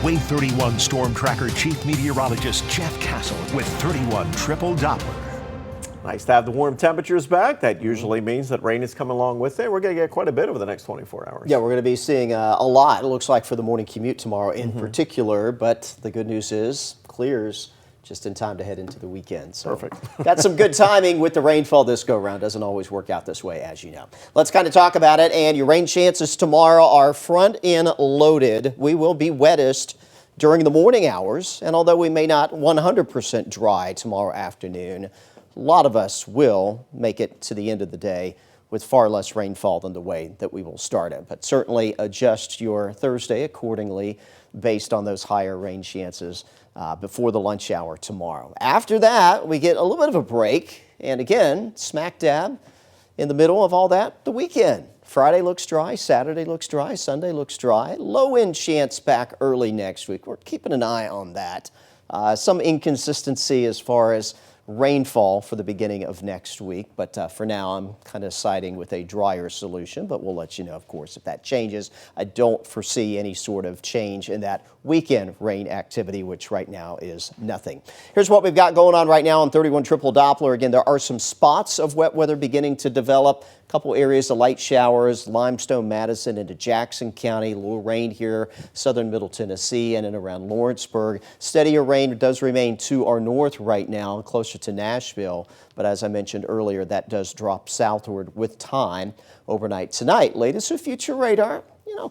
Wave 31 Storm Tracker Chief Meteorologist Jeff Castle with 31 Triple Doppler. Nice to have the warm temperatures back. That usually means that rain is coming along with it. We're going to get quite a bit over the next 24 hours. Yeah, we're going to be seeing a lot, it looks like, for the morning commute tomorrow in particular. But the good news is clears just in time to head into the weekend. So perfect. Got some good timing with the rainfall this go-round. Doesn't always work out this way, as you know. Let's kind of talk about it. And your rain chances tomorrow are front-end loaded. We will be wettest during the morning hours. And although we may not 100% dry tomorrow afternoon, a lot of us will make it to the end of the day with far less rainfall than the way that we will start it. But certainly adjust your Thursday accordingly based on those higher rain chances before the lunch hour tomorrow. After that, we get a little bit of a break. And again, smack dab in the middle of all that, the weekend. Friday looks dry, Saturday looks dry, Sunday looks dry. Low end chance back early next week. We're keeping an eye on that. Some inconsistency as far as rainfall for the beginning of next week, but for now I'm kind of siding with a drier solution, but we'll let you know, of course, if that changes. I don't foresee any sort of change in that weekend rain activity, which right now is nothing. Here's what we've got going on right now on 31 Triple Doppler. Again, there are some spots of wet weather beginning to develop. A couple areas of light showers, Limestone, Madison into Jackson County, a little rain here, southern middle Tennessee and in around Lawrenceburg. Steadier rain does remain to our north right now, closer to Nashville, but as I mentioned earlier, that does drop southward with time overnight tonight. Latest with future radar,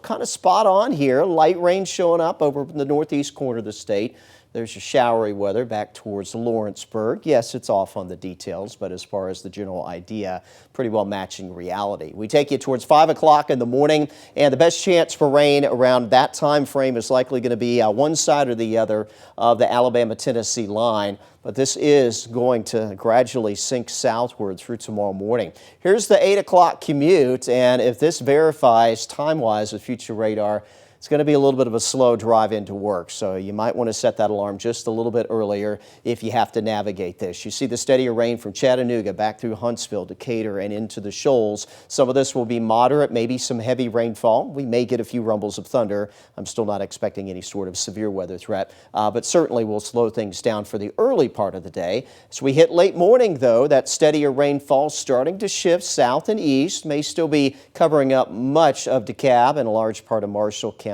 kind of spot on here. Light rain showing up over the northeast corner of the state. There's your showery weather back towards Lawrenceburg. Yes, it's off on the details, but as far as the general idea, pretty well matching reality. We take you towards 5 o'clock in the morning, and the best chance for rain around that time frame is likely going to be one side or the other of the Alabama-Tennessee line. But this is going to gradually sink southward through tomorrow morning. Here's the 8 o'clock commute, and if this verifies time-wise with future radar, it's going to be a little bit of a slow drive into work, so you might want to set that alarm just a little bit earlier if you have to navigate this. You see the steadier rain from Chattanooga back through Huntsville, Decatur, and into the Shoals. Some of this will be moderate, maybe some heavy rainfall. We may get a few rumbles of thunder. I'm still not expecting any sort of severe weather threat, but certainly will slow things down for the early part of the day. As we hit late morning, though, that steadier rainfall starting to shift south and east, may still be covering up much of DeKalb and a large part of Marshall County.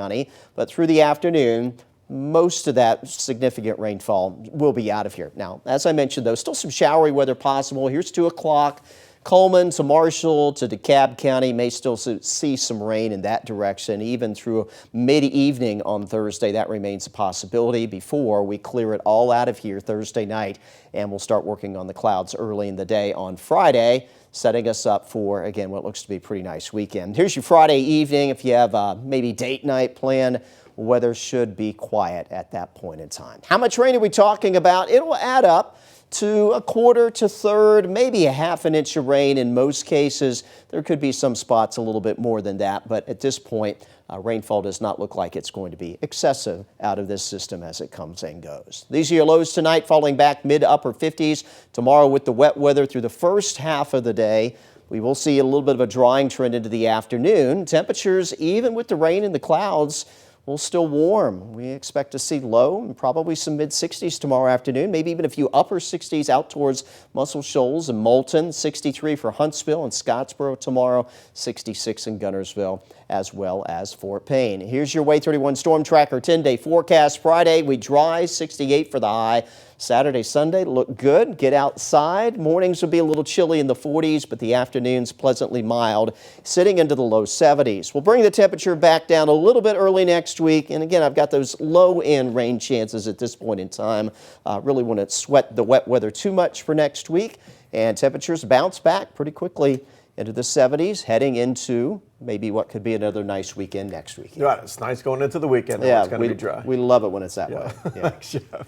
But through the afternoon, most of that significant rainfall will be out of here. Now, as I mentioned, though, still some showery weather possible. Here's 2 o'clock. Coleman to Marshall to DeKalb County may still see some rain in that direction. Even through mid-evening on Thursday, that remains a possibility before we clear it all out of here Thursday night. And we'll start working on the clouds early in the day on Friday, setting us up for, again, what looks to be a pretty nice weekend. Here's your Friday evening. If you have maybe date night planned, weather should be quiet at that point in time. How much rain are we talking about? It will add up to a quarter to third, maybe a half an inch of rain in most cases. There could be some spots a little bit more than that, but at this point, rainfall does not look like it's going to be excessive out of this system as it comes and goes. These are your lows tonight, falling back mid to upper 50s. Tomorrow with the wet weather through the first half of the day, we will see a little bit of a drying trend into the afternoon. Temperatures, even with the rain and the clouds, will still warm. We expect to see low and probably some mid-60s tomorrow afternoon, maybe even a few upper 60s out towards Muscle Shoals and Moulton, 63 for Huntsville and Scottsboro tomorrow, 66 in Guntersville, as well as Fort Payne. Here's your Wave 31 Storm Tracker 10-day forecast. Friday, we dry, 68 for the high. Saturday, Sunday look good. Get outside. Mornings will be a little chilly in the 40s, but the afternoons pleasantly mild, sitting into the low 70s. We'll bring the temperature back down a little bit early next week. And again, I've got those low-end rain chances at this point in time. Really wouldn't sweat the wet weather too much for next week. And temperatures bounce back pretty quickly into the 70s, heading into maybe what could be another nice weekend next week. Yeah, it's nice going into the weekend. Yeah, it's going to be dry. We love it when it's that way. Yeah. Thanks, Jeff.